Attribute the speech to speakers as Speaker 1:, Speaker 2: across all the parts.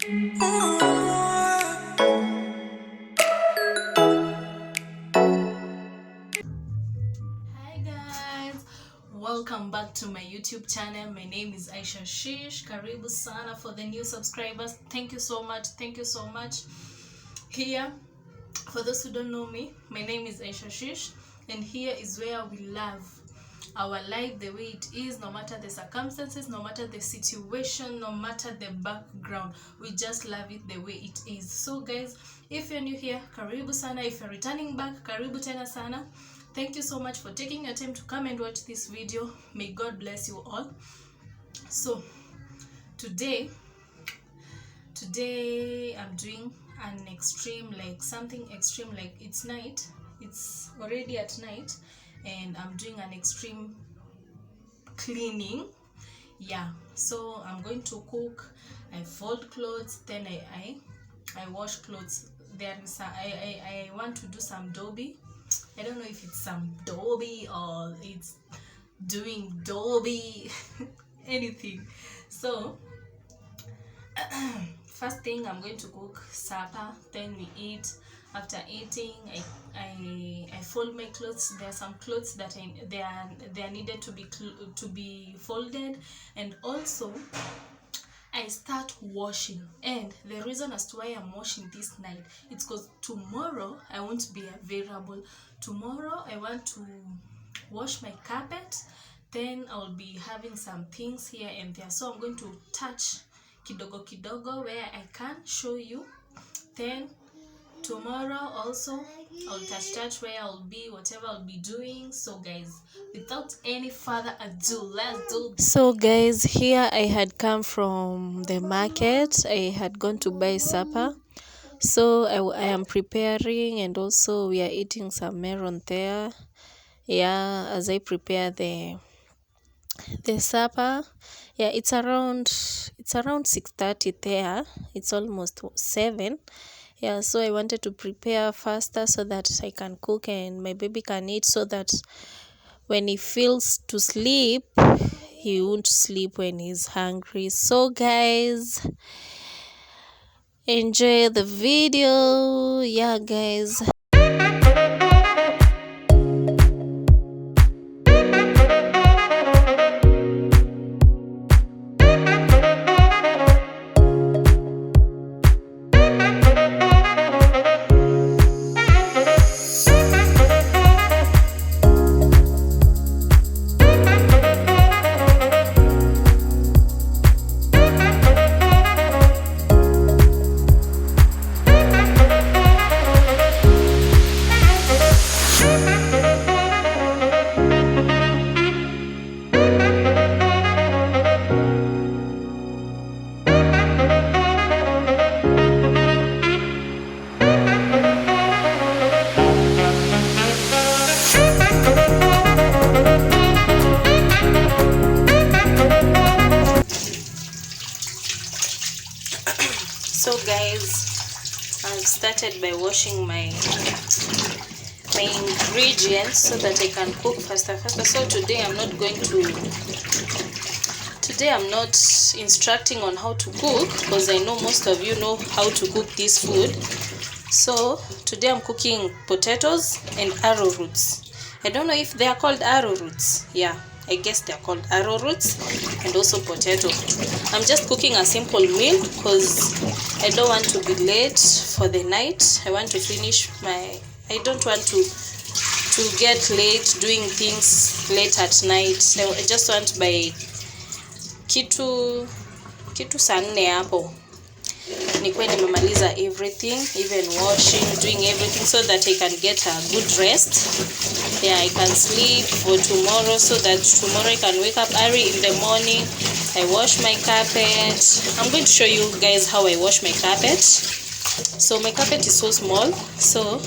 Speaker 1: Hi guys, welcome back to my YouTube channel. My name is Aisha Shish. Karibu sana for the new subscribers. Thank you so much. Thank you so much. Here, for those who don't know me, my name is Aisha Shish, and here is where we love our life the way it is, no matter the circumstances, no matter the situation, no matter the background. We just love it the way it is. So guys, if you're new here, karibu sana. If you're returning back, karibu tena sana. Thank you so much for taking your time to come and watch this video. May God bless you all. So today I'm doing an extreme, like something extreme, like it's night, it's already at night, and I'm doing an extreme cleaning. Yeah, so I'm going to cook. I fold clothes, then I wash clothes. There is I want to do some doby. I don't know if it's some doby or it's doing doby anything. So first thing, I'm going to cook supper, then we eat. After eating, I fold my clothes. There are some clothes that they are needed to be folded, and also I start washing. And the reason as to why I'm washing this night, it's because tomorrow I won't be available. Tomorrow I want to wash my carpet, then I'll be having some things here and there, so I'm going to touch kidogo kidogo where I can show you. Then tomorrow also I'll touch where I'll be, whatever I'll be doing. So guys, without any further ado, let's do this. So guys, here I had come from the market. I had gone to buy supper, so I am preparing, and also we are eating some melon there. Yeah, as I prepare the supper. Yeah, it's around 6:30 there. It's almost 7. Yeah, so I wanted to prepare faster so that I can cook and my baby can eat, so that when he feels to sleep, he won't sleep when he's hungry. So guys, enjoy the video. Yeah guys. So guys, I've started by washing my ingredients so that I can cook faster. So today I'm not instructing on how to cook, because I know most of you know how to cook this food. So today I'm cooking potatoes and arrowroots. I don't know if they are called arrowroots. Yeah, I guess they are called arrowroots, and also potato. I'm just cooking a simple meal because I don't want to be late for the night. I want to finish I don't want to get late doing things late at night. So I just want by kitu saa 4 hapo nikuwe nimemaliza everything, even washing, doing everything, so that I can get a good rest. Yeah, I can sleep for tomorrow, so that tomorrow I can wake up early in the morning. I wash my carpet. I'm going to show you guys how I wash my carpet. So my carpet is so small, so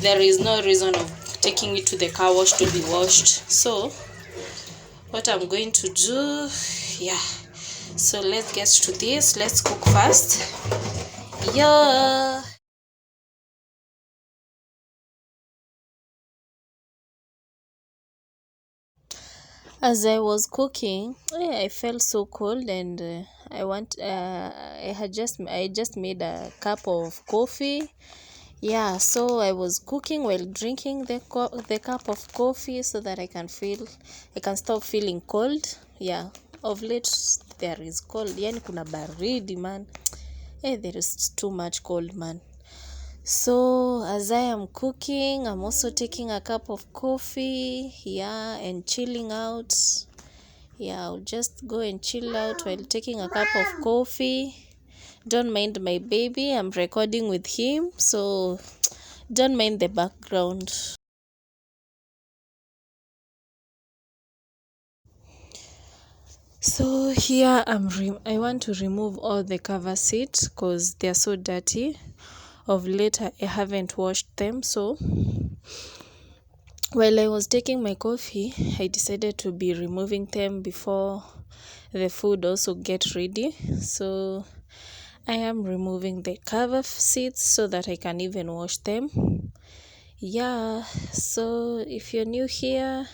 Speaker 1: there is no reason of taking it to the car wash to be washed. So what I'm going to do, yeah, so let's get to this. Let's cook fast. Yeah. As I was cooking, I felt so cold, and I just made a cup of coffee. Yeah, so I was cooking while drinking the cup of coffee so that I can stop feeling cold. Yeah, of late there is cold. Yani kuna baridi man. There is too much cold man. So as I am cooking, I'm also taking a cup of coffee, yeah, and chilling out. Yeah, I'll just go and chill out while taking a cup of coffee. Don't mind my baby, I'm recording with him, so don't mind the background. So here I want to remove all the cover seats because they're so dirty. Of late I haven't washed them, so while I was taking my coffee, I decided to be removing them before the food also get ready. So I am removing the cover seats so that I can even wash them. Yeah, so if you're new here,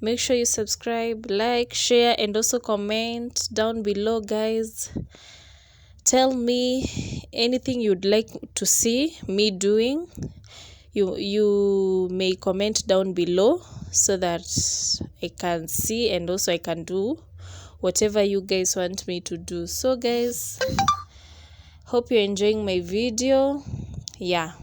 Speaker 1: make sure you subscribe, like, share, and also comment down below, guys. Tell me anything you'd like to see me doing. You may comment down below so that I can see, and also I can do whatever you guys want me to do. So guys, hope you're enjoying my video. Yeah.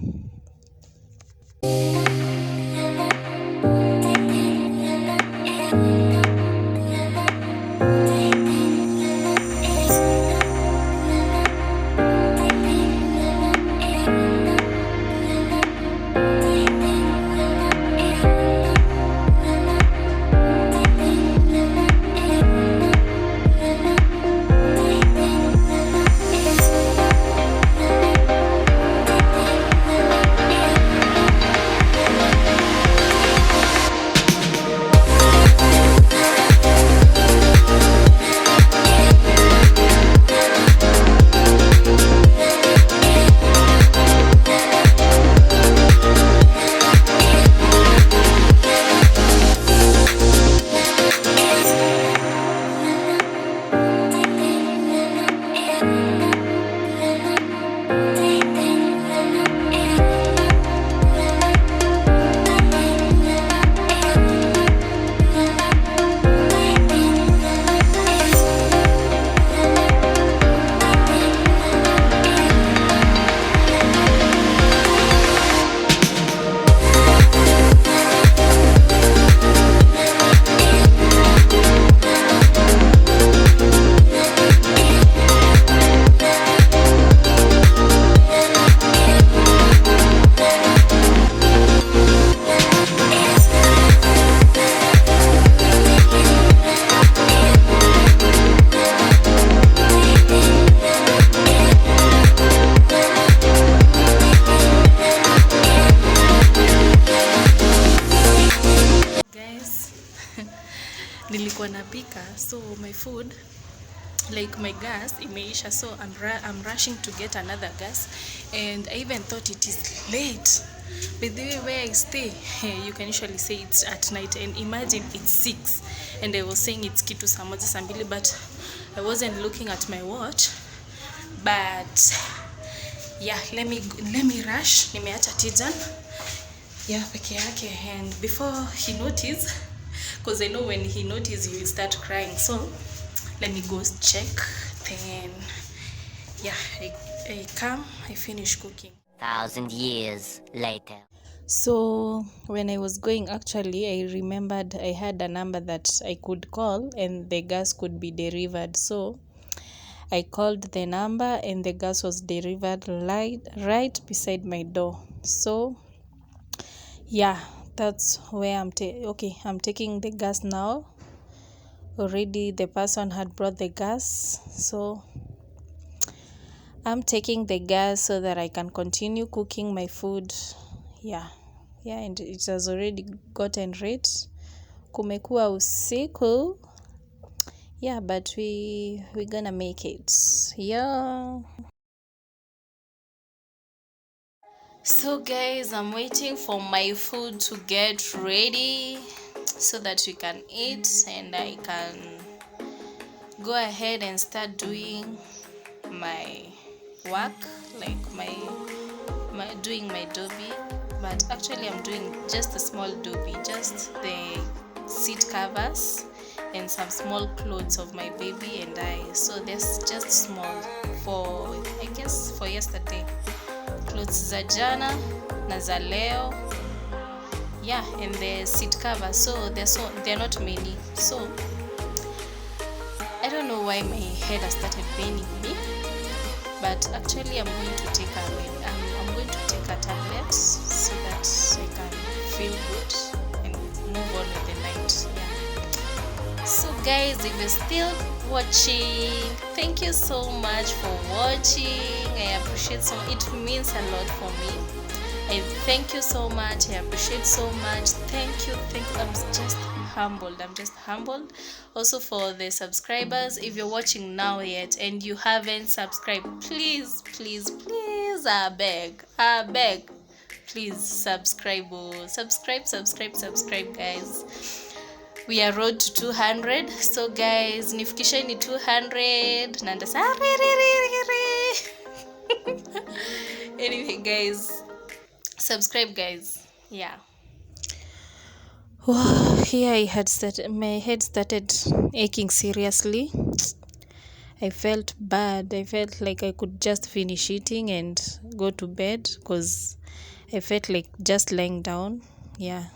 Speaker 1: Nilikuwa napika, so my food, like my gas imeisha, so I'm rushing to get another gas, and I even thought it is late. By the way, where I stay, you can usually say it's at night, and imagine it's 6, and I was saying it's kitu saa moja saa mbili, but I wasn't looking at my watch. But yeah, let me rush. Nimeacha Tijan peke yake, and before he notice, because I know when he notices you will start crying, so let me go check. Then I finish cooking.
Speaker 2: 1,000 years later.
Speaker 1: So when I was going, actually I remembered I had a number that I could call and the gas could be delivered. So I called the number and the gas was delivered right beside my door. So yeah, that's where I'm taking the gas now. Already the person had brought the gas, so I'm taking the gas so that I can continue cooking my food. Yeah, and it has already gotten late. Kumekuwa usiku. Yeah, but we're gonna make it. Yeah. So guys, I'm waiting for my food to get ready. so that we can eat and I can go ahead and start doing my work, like doing my dobby. But actually I'm doing just a small dobby, just the seat covers and some small clothes of my baby and I. So there's just small for, I guess, for yesterday, clothes za jana na za leo, yeah, and the seat cover. So they're not many. So I don't know why my head has started paining me, but actually I'm going to take a tablet so that I can feel good and move on with the night. Yeah. So guys, if you're still watching, thank you so much for watching. I appreciate so much. It means a lot for me. I thank you so much. I appreciate so much. Thank you. I'm just humbled. Also for the subscribers, if you're watching now yet and you haven't subscribed, please, I beg, please subscribe. Subscribe, guys. We are road to 200. So guys, nifikisheni 200 na anyway guys, subscribe guys. Yeah. Wow, here my head started aching seriously. I felt bad. I felt like I could just finish eating and go to bed because I felt like just lying down. Yeah.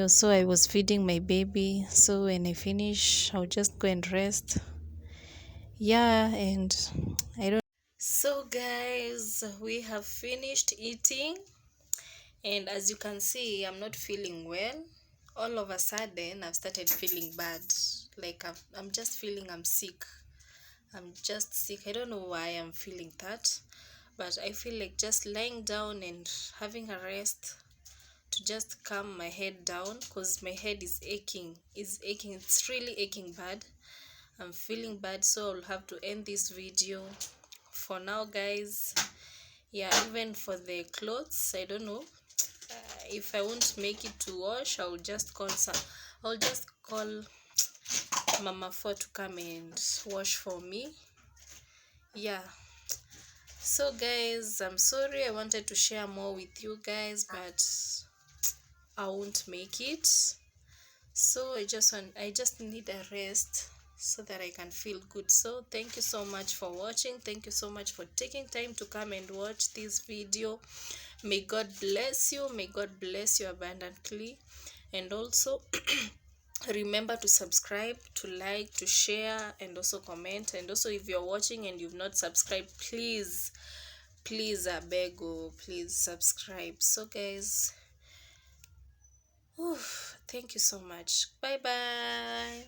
Speaker 1: So I was feeding my baby. So when I finish, I'll just go and rest. Yeah, and I don't. So guys, we have finished eating, and as you can see, I'm not feeling well. All of a sudden I've started feeling bad, like I'm just feeling I'm sick. I'm just sick. I don't know why I'm feeling that, but I feel like just lying down and having a rest to just calm my head down, because my head is aching. It's really aching bad. I'm feeling bad, so I'll have to end this video for now guys. Yeah, even for the clothes, I don't know, if I won't make it to wash, I'll just call Mama 4 to come and wash for me. Yeah. So guys, I'm sorry, I wanted to share more with you guys, but I won't make it. So I just need a rest so that I can feel good. So thank you so much for watching. Thank you so much for taking time to come and watch this video. May God bless you. May God bless you abundantly. And also remember to subscribe, to like, to share, and also comment. And also if you're watching and you've not subscribed, please I beg you, please subscribe. So guys, thank you so much. Bye bye.